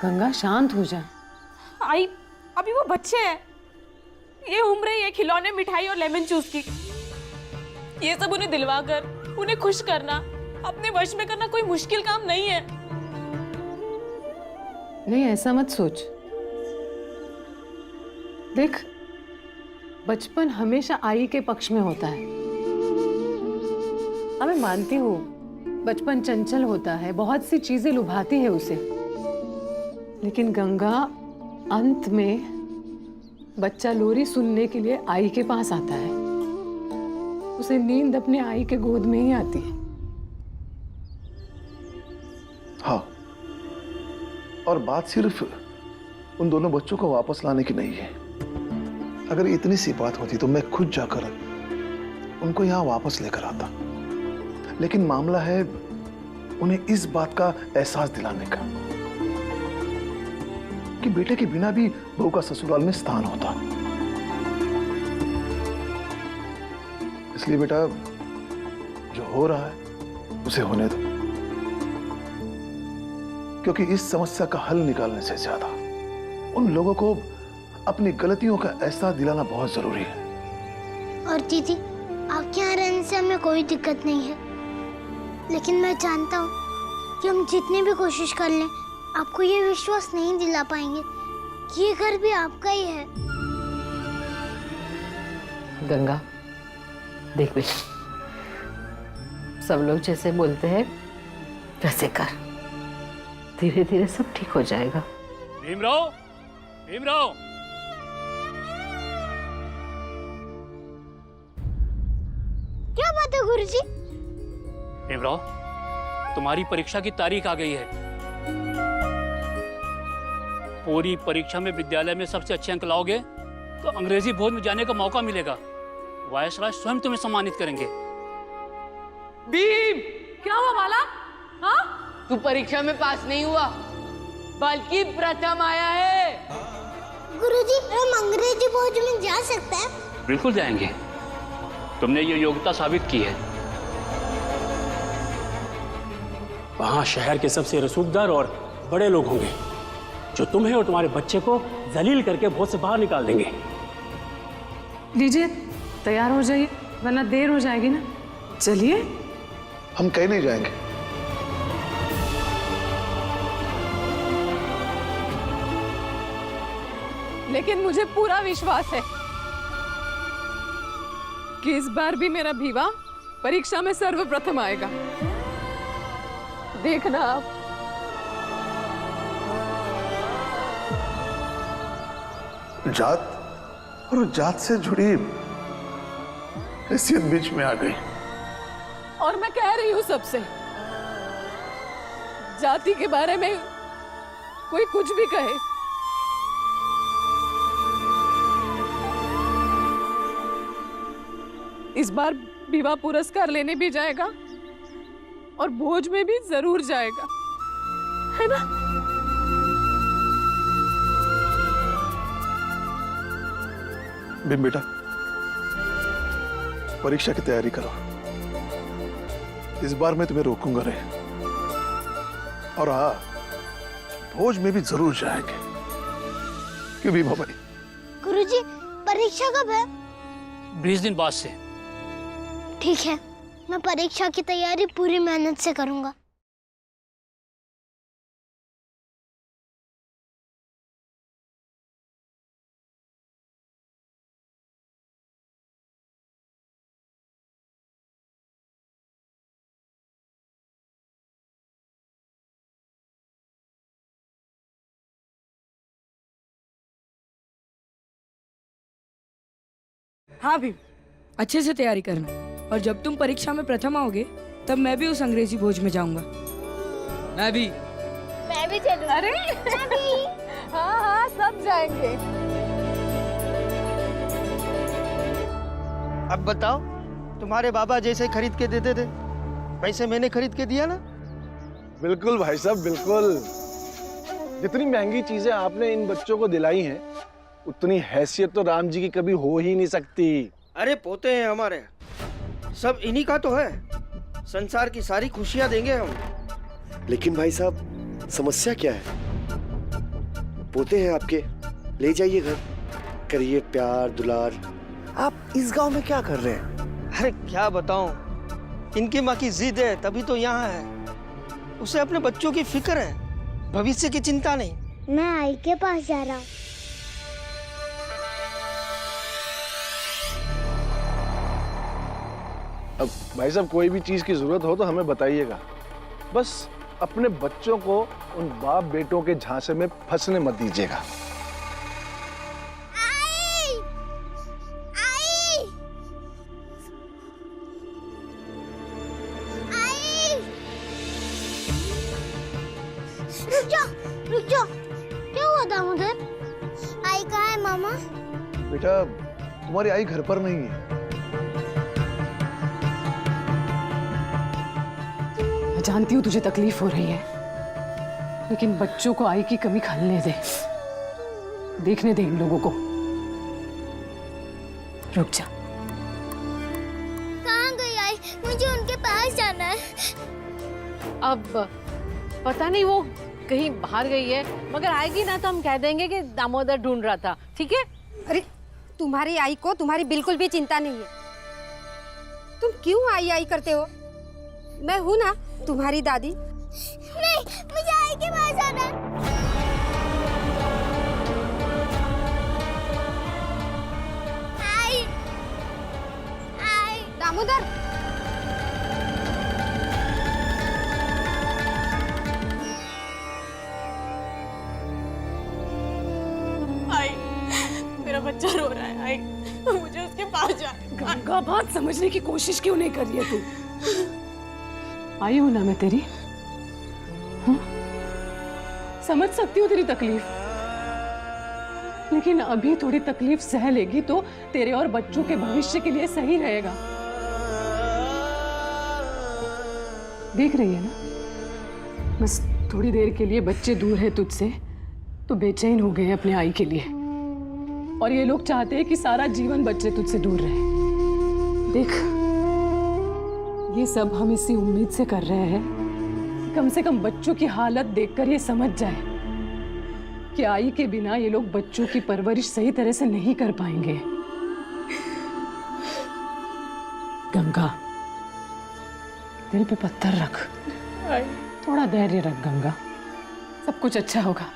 गंगा शांत हो जा। आई, अभी वो बच्चे हैं, ये उम्र है ये खिलौने, मिठाई और लेमन जूस की। ये सब उन्हें दिलवा कर उन्हें खुश करना, अपने वश में करना कोई मुश्किल काम नहीं है। नहीं, ऐसा मत सोच। देख, बचपन हमेशा आई के पक्ष में होता है। मैं मानती हूँ बचपन चंचल होता है, बहुत सी चीजें लुभाती है उसे, लेकिन गंगा अंत में बच्चा लोरी सुनने के लिए आई के पास आता है। उसे नींद अपने आई के गोद में ही आती है। हाँ, और बात सिर्फ उन दोनों बच्चों को वापस लाने की नहीं है। अगर इतनी सी बात होती तो मैं खुद जाकर उनको यहां वापस लेकर आता, लेकिन मामला है उन्हें इस बात का एहसास दिलाने का कि बेटे के बिना भी बहू का ससुराल में स्थान होता। इसलिए बेटा, जो हो रहा है उसे होने दो, क्योंकि इस समस्या का हल निकालने से ज्यादा उन लोगों को अपनी गलतियों का एहसास दिलाना बहुत जरूरी है। और दीदी, आपके यहाँ रहने से हमें कोई दिक्कत नहीं है, लेकिन मैं जानता हूँ कि हम जितनी भी कोशिश कर लें, आपको ये विश्वास नहीं दिला पाएंगे कि ये घर भी आपका ही है। गंगा, देख बेटा, सब लोग जैसे बोलते हैं वैसे कर, धीरे धीरे सब ठीक हो जाएगा। भीमराव, भीमराव, क्या बात है गुरुजी? भीमराव, तुम्हारी परीक्षा की तारीख आ गई है। पूरी परीक्षा में विद्यालय में सबसे अच्छे अंक लाओगे तो अंग्रेजी भोज में जाने का मौका मिलेगा। वायसराय स्वयं तुम्हें सम्मानित करेंगे। भीम, क्या हुआ बाला? हाँ? तू परीक्षा में पास नहीं हुआ, बल्कि प्रथम आया है। गुरुजी, हम अंग्रेजी भोज में जा सकते हैं? बिल्कुल जाएंगे, तुमने ये योग्यता साबित की है। वहाँ शहर के सबसे रसूखदार और बड़े लोग होंगे जो तुम्हें और तुम्हारे बच्चे को जलील करके भोज से बाहर निकाल देंगे। लीजिए, तैयार हो जाइए, वरना देर हो जाएगी ना। चलिए। हम कहीं नहीं जाएंगे। लेकिन मुझे पूरा विश्वास है कि इस बार भी मेरा भीवा परीक्षा में सर्वप्रथम आएगा। देखना आप। जात और जात से जुड़ी हैसियत बीच में आ गई। और मैं कह रही हूँ सबसे, जाति के बारे में कोई कुछ भी कहे, इस बार विवाह पुरस्कार लेने भी जाएगा और भोज में भी जरूर जाएगा, है ना? बिन बेटा, परीक्षा की तैयारी करो। इस बार मैं तुम्हें रोकूंगा नहीं, और हाँ, भोज में भी जरूर जाएंगे। क्यों भी भाई? गुरुजी, परीक्षा कब है? 20 दिन बाद से। ठीक है, मैं परीक्षा की तैयारी पूरी मेहनत से करूंगा। हाँ भीम, अच्छे से तैयारी करना, और जब तुम परीक्षा में प्रथम आओगे तब मैं भी उस अंग्रेजी भोज में जाऊंगा। मैं भी चलूंगा। अरे हाँ हाँ, सब जाएंगे। अब बताओ, तुम्हारे बाबा जैसे खरीद के देते थे वैसे मैंने खरीद के दिया ना? बिल्कुल भाई साहब, बिल्कुल। जितनी महंगी चीजें आपने इन बच्चों को दिलाई हैं, उतनी हैसियत तो राम जी की कभी हो ही नहीं सकती। अरे पोते हैं हमारे, सब इन्हीं का तो है। संसार की सारी खुशियां देंगे हम। लेकिन भाई साहब, समस्या क्या है? पोते हैं आपके, ले जाइए घर, करिए प्यार दुलार। आप इस गांव में क्या कर रहे हैं? अरे क्या बताऊं, इनकी माँ की जिद है तभी तो यहाँ है। उसे अपने बच्चों की फिक्र है, भविष्य की चिंता नहीं। मैं आई के पास जा रहा हूँ। अब भाई साहब कोई भी चीज की जरूरत हो तो हमें बताइएगा, बस अपने बच्चों को उन बाप बेटों के झांसे में फंसने मत दीजिएगा। रुक जाओ, क्या हुआ दामोदर? आई कहाँ है मामा? बेटा तुम्हारी आई घर पर नहीं है। मैं जानती हूँ तुझे तकलीफ हो रही है, लेकिन बच्चों को आई की कमी खलने दे, देखने दे इन लोगों को। रुक जा। कहाँ गई आई? मुझे उनके पास जाना है। अब पता नहीं, वो कहीं बाहर गई है, मगर आएगी ना तो हम कह देंगे कि दामोदर ढूंढ रहा था, ठीक है? अरे तुम्हारी आई को तुम्हारी बिल्कुल भी चिंता नहीं है। तुम क्यों आई आई करते हो? मैं हूं ना तुम्हारी दादी। नहीं, मुझे आई के पास जाना है। आई, आई। दामोदर, आई, मेरा बच्चा रो रहा है। आई, मुझे उसके पास जाना। गंगा, बात समझने की कोशिश क्यों नहीं कर रही है तू? आई हूं ना मैं तेरी, हाँ? समझ सकती हूँ तेरी तकलीफ, लेकिन अभी थोड़ी तकलीफ सह लेगी तो तेरे और बच्चों के भविष्य के लिए सही रहेगा। देख रही है ना, बस थोड़ी देर के लिए बच्चे दूर है तुझसे तो बेचैन हो गए अपने आई के लिए, और ये लोग चाहते हैं कि सारा जीवन बच्चे तुझसे दूर रहे। देख, ये सब हम इसी उम्मीद से कर रहे हैं कि कम से कम बच्चों की हालत देखकर ये समझ जाए कि आई के बिना ये लोग बच्चों की परवरिश सही तरह से नहीं कर पाएंगे। गंगा, दिल पे पत्थर रख, थोड़ा धैर्य रख गंगा, सब कुछ अच्छा होगा।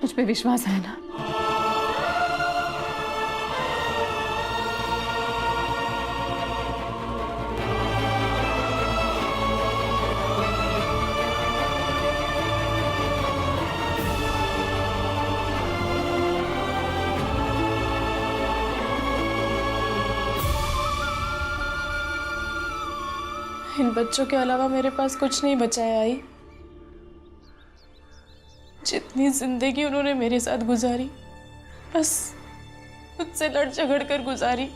तुझ पे विश्वास है ना? इन बच्चों के अलावा मेरे पास कुछ नहीं बचा है। आई, जितनी जिंदगी उन्होंने मेरे साथ गुजारी, बस मुझसे लड़ झगड़ कर गुजारी,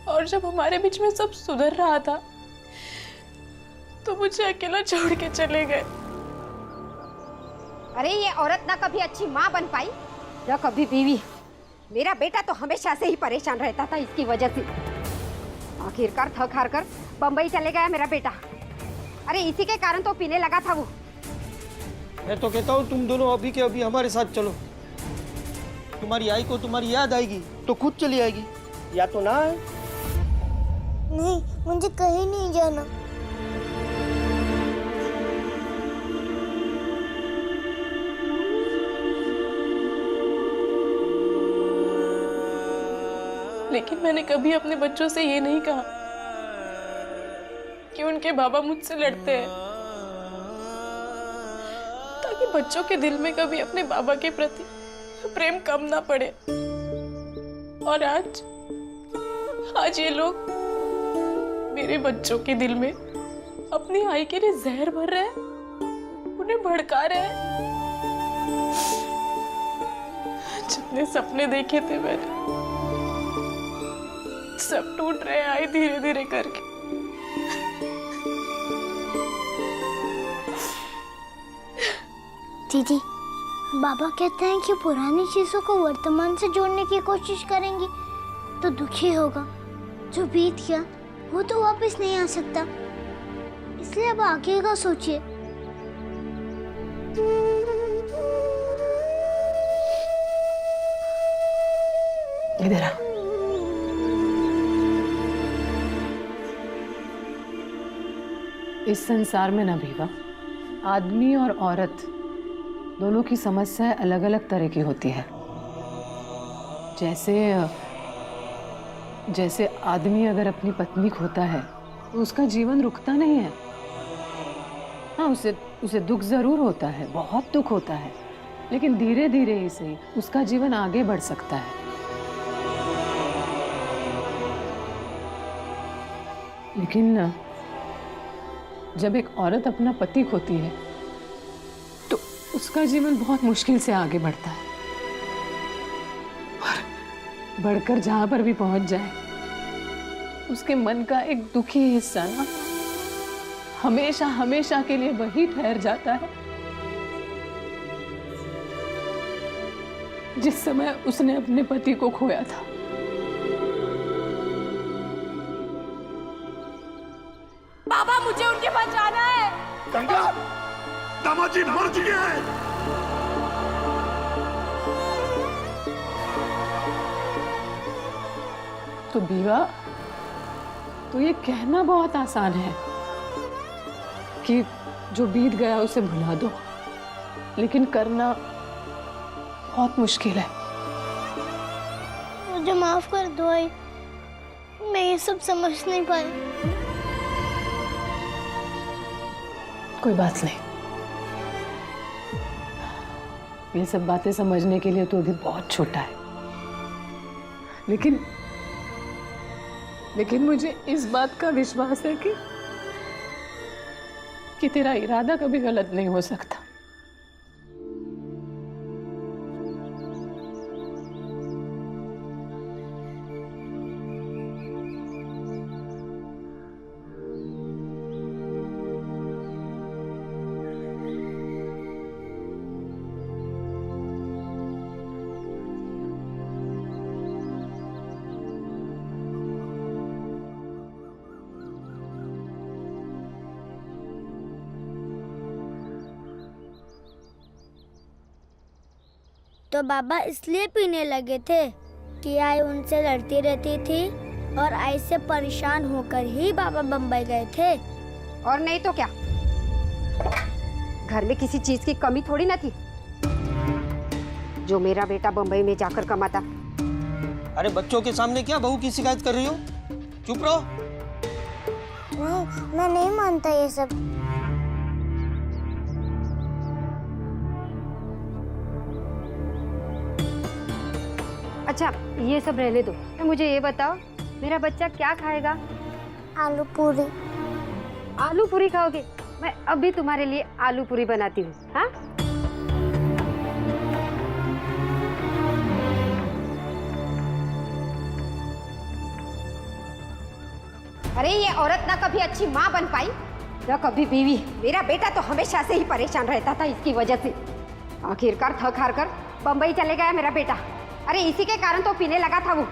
और जब हमारे बीच में सब सुधर रहा था तो मुझे अकेला छोड़ के चले गए। अरे ये औरत ना कभी अच्छी माँ बन पाई ना कभी बीवी। मेरा बेटा तो हमेशा से ही परेशान रहता था इसकी वजह से। आखिरकार थक हार कर बम्बई चले गया मेरा बेटा। अरे इसी के कारण तो पीने लगा था वो। मैं तो कहता हूँ तुम दोनों अभी के अभी हमारे साथ चलो। तुम्हारी आई को तुम्हारी याद आएगी तो खुद चली आएगी, या तो ना आए। नहीं, मुझे कहीं नहीं जाना। लेकिन मैंने कभी अपने बच्चों से ये नहीं कहा कि उनके बाबा मुझसे लड़ते हैं, ताकि बच्चों के दिल में कभी अपने बाबा के प्रति प्रेम कम ना पड़े। और आज ये लोग मेरे बच्चों के दिल में अपनी आई के लिए जहर भर रहे हैं, उन्हें भड़का रहे हैं। जितने सपने देखे थे मैंने, सब टूट रहे हैं आई धीरे धीरे करके। दीदी, बाबा कहते हैं कि पुरानी चीजों को वर्तमान से जोड़ने की कोशिश करेंगी तो दुखी होगा। जो बीत गया वो तो वापस नहीं आ सकता, इसलिए अब आगे का सोचिए। इधर आ। इस संसार में ना भीवा, आदमी और औरत दोनों की समस्याएं अलग अलग तरह की होती है। जैसे आदमी अगर अपनी पत्नी खोता है तो उसका जीवन रुकता नहीं है। हाँ, उसे दुख जरूर होता है, बहुत दुख होता है, लेकिन धीरे धीरे ही सही उसका जीवन आगे बढ़ सकता है। लेकिन जब एक औरत अपना पति खोती है तो उसका जीवन बहुत मुश्किल से आगे बढ़ता है, और बढ़कर जहां पर भी पहुंच जाए उसके मन का एक दुखी हिस्सा ना हमेशा हमेशा के लिए वही ठहर जाता है जिस समय उसने अपने पति को खोया था। बाबा, मुझे उनके पास जाना है। गंगा, दामाद जी मर चुके हैं। तो बीवा, तो ये कहना बहुत आसान है कि जो बीत गया उसे भुला दो, लेकिन करना बहुत मुश्किल है। मुझे माफ कर दो आई, मैं ये सब समझ नहीं पाई। कोई बात नहीं, ये सब बातें समझने के लिए तो अभी बहुत छोटा है, लेकिन मुझे इस बात का विश्वास है कि तेरा इरादा कभी गलत नहीं हो सकता। तो बाबा इसलिए पीने लगे थे कि आई उनसे लड़ती रहती थी, और आई से परेशान होकर ही बाबा बम्बई गए थे। और नहीं तो क्या, घर में किसी चीज की कमी थोड़ी ना थी जो मेरा बेटा बम्बई में जाकर कमाता। अरे बच्चों के सामने क्या बहू की शिकायत कर रही हो? चुप रहो। नहीं, मैं नहीं मानता ये सब। अच्छा, ये सब रहने दो, तो मुझे ये बताओ, मेरा बच्चा क्या खाएगा? आलू पूरी। आलू पूरी खाओगे? मैं अभी तुम्हारे लिए आलू पूरी बनाती हूँ। हाँ, अरे ये औरत ना कभी अच्छी माँ बन पाई ना कभी बीवी। मेरा बेटा तो हमेशा से ही परेशान रहता था इसकी वजह से। आखिरकार थक हार कर बम्बई चले गया मेरा बेटा। अरे इसी के कारण तो पीने लगा था वो।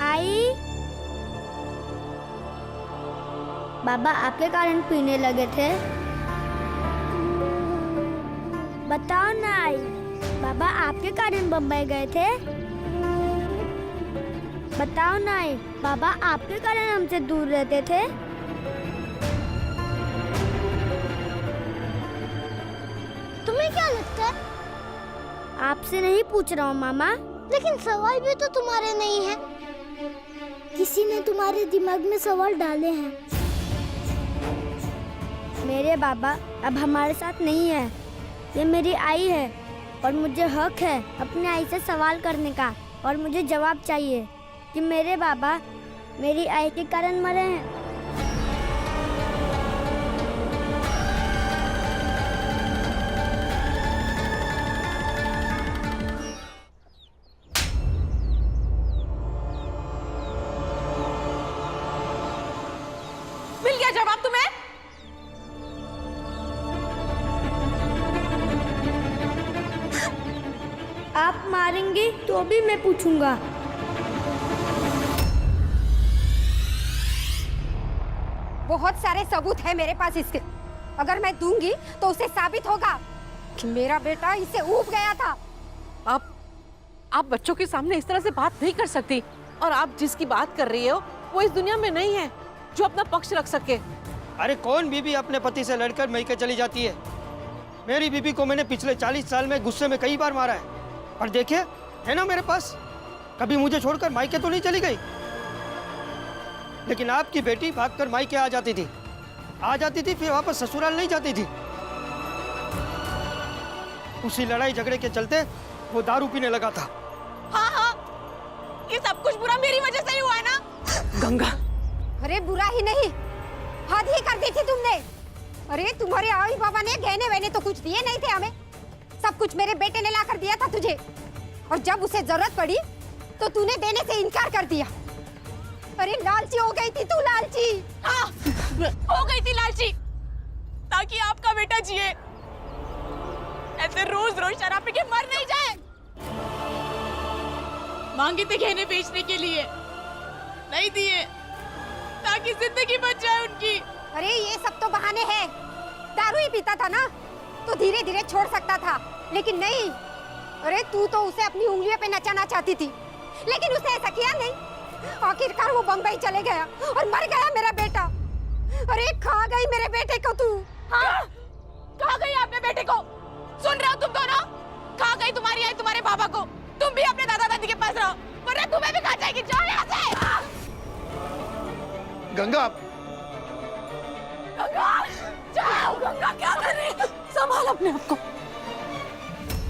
आई, बाबा आपके कारण पीने लगे थे? बताओ ना आई, बाबा आपके कारण बम्बई गए थे? बताओ ना आई, बाबा आपके कारण हमसे दूर रहते थे? तुम्हें क्या लगता है? आपसे नहीं पूछ रहा हूँ मामा, लेकिन सवाल भी तो तुम्हारे नहीं है। किसी ने तुम्हारे दिमाग में सवाल डाले हैं। मेरे बाबा अब हमारे साथ नहीं है, ये मेरी आई है, और मुझे हक है अपनी आई से सवाल करने का, और मुझे जवाब चाहिए कि मेरे बाबा मेरी आई के कारण मरे हैं। मिल गया जवाब तुम्हें? मांगे तो भी मैं पूछूंगा। बहुत सारे सबूत है मेरे पास इसके। अगर मैं दूंगी तो उसे साबित होगा कि मेरा बेटा इसे ऊब गया था। आप बच्चों के सामने इस तरह से बात नहीं कर सकती। और आप जिसकी बात कर रही हो वो इस दुनिया में नहीं है जो अपना पक्ष रख सके। अरे कौन बीबी अपने पति से लड़कर मैके चली जाती है? मेरी बीबी को मैंने पिछले 40 साल में गुस्से में कई बार मारा है, और देखिए है ना मेरे पास, कभी मुझे छोड़कर मायके तो नहीं चली गई। लेकिन आपकी बेटी भागकर मायके आ जाती थी, फिर वापस ससुराल नहीं जाती थी। उसी लड़ाई झगड़े के चलते वो दारू पीने लगा था। हाँ, ये सब कुछ बुरा मेरी वजह से ही हुआ है ना? गंगा, अरे बुरा ही नहीं, हद ही कर दी थी तुमने। अरे तुम्हारे आई बाबा ने गहने वहने तो कुछ दिए नहीं थे हमें, सब कुछ मेरे बेटे ने ला कर दिया था तुझे। और जब उसे जरूरत पड़ी तो तूने देने से इनकार कर दिया। अरे लालची हो गई थी तू, लालची। हाँ, हो गई थी लालची, ताकि आपका बेटा जिए, ऐसे रोज रोज शराब पी के मर नहीं जाए। मांगे थे गहने बेचने के लिए, नहीं दिए, ताकि जिंदगी बच जाए उनकी। अरे ये सब तो बहाने हैं। दारू ही पीता था ना तो धीरे धीरे छोड़ सकता था, लेकिन नहीं। अरे तू तो उसे अपनी उंगलियों पे नचाना चाहती थी, लेकिन उसने ऐसा किया नहीं। आखिरकार वो बम्बई चले गया और मर गया मेरा बेटा। अरे खा गई मेरे बेटे को तू। हाँ, खा गई आपने बेटे को। सुन रहे हो तुम दोनों? खा गई तुम्हारी आई तुम्हारे बाबा को। तुम भी अपने दादा दादी के पास रहो, वरना तुम्हें भी खा जाएगी। जाओ यहाँ से। गंगा, गंगा, जाओ। गंगा क्या कर रही है? संभाल अपने आप को।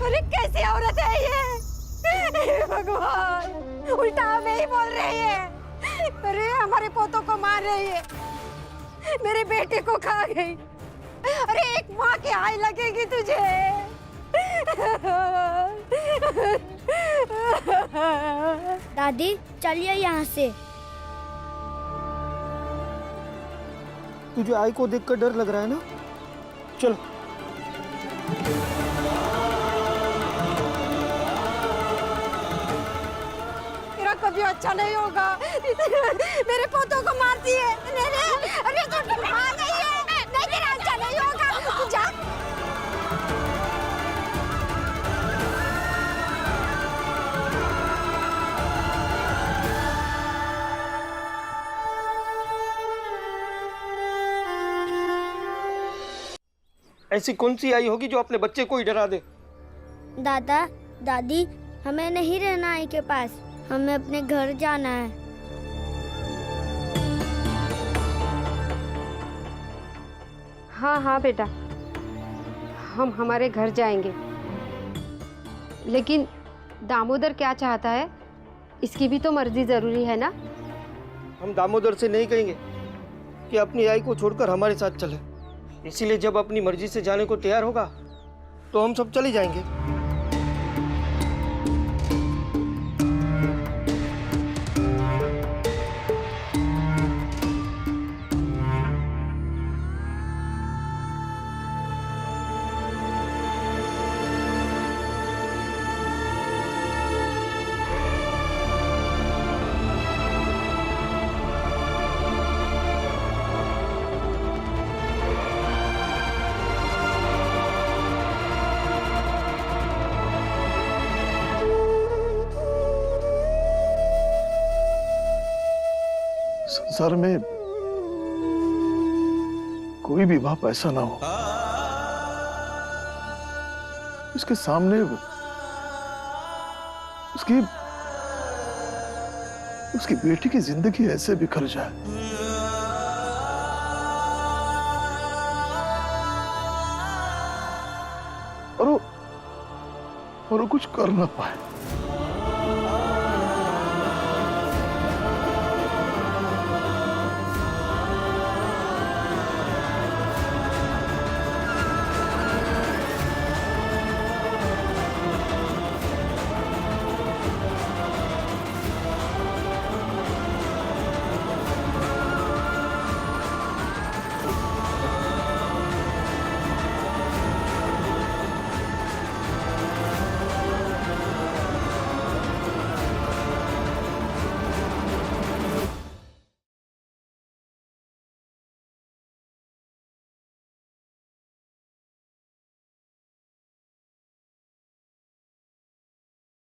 अरे कैसी औरत है ये? हे भगवान, उल्टा हमें ही बोल रही है। अरे हमारे पोतों को मार रही है, मेरे बेटे को खा गई। अरे एक माँ की हाय लगेगी तुझे। दादी चलिए यहाँ से। तुझे आई को देखकर डर लग रहा है ना? चलो। मेरा कभी अच्छा नहीं होगा। मेरे पोतों को मारती है। अरे तो माँ नहीं है, नहीं तेरा अच्छा नहीं होगा। तू जा। ऐसी कौन सी आई होगी जो अपने बच्चे को ही डरा दे? दादा दादी, हमें नहीं रहना आई के पास, हमें अपने घर जाना है। हाँ हाँ बेटा, हम हमारे घर जाएंगे, लेकिन दामोदर क्या चाहता है इसकी भी तो मर्जी जरूरी है ना। हम दामोदर से नहीं कहेंगे कि अपनी आई को छोड़कर हमारे साथ चले। इसीलिए जब अपनी मर्जी से जाने को तैयार होगा तो हम सब चले जाएंगे। संसार में कोई भी बाप ऐसा ना हो इसके सामने उसकी बेटी की जिंदगी ऐसे बिखर जाए और वो कुछ कर ना पाए।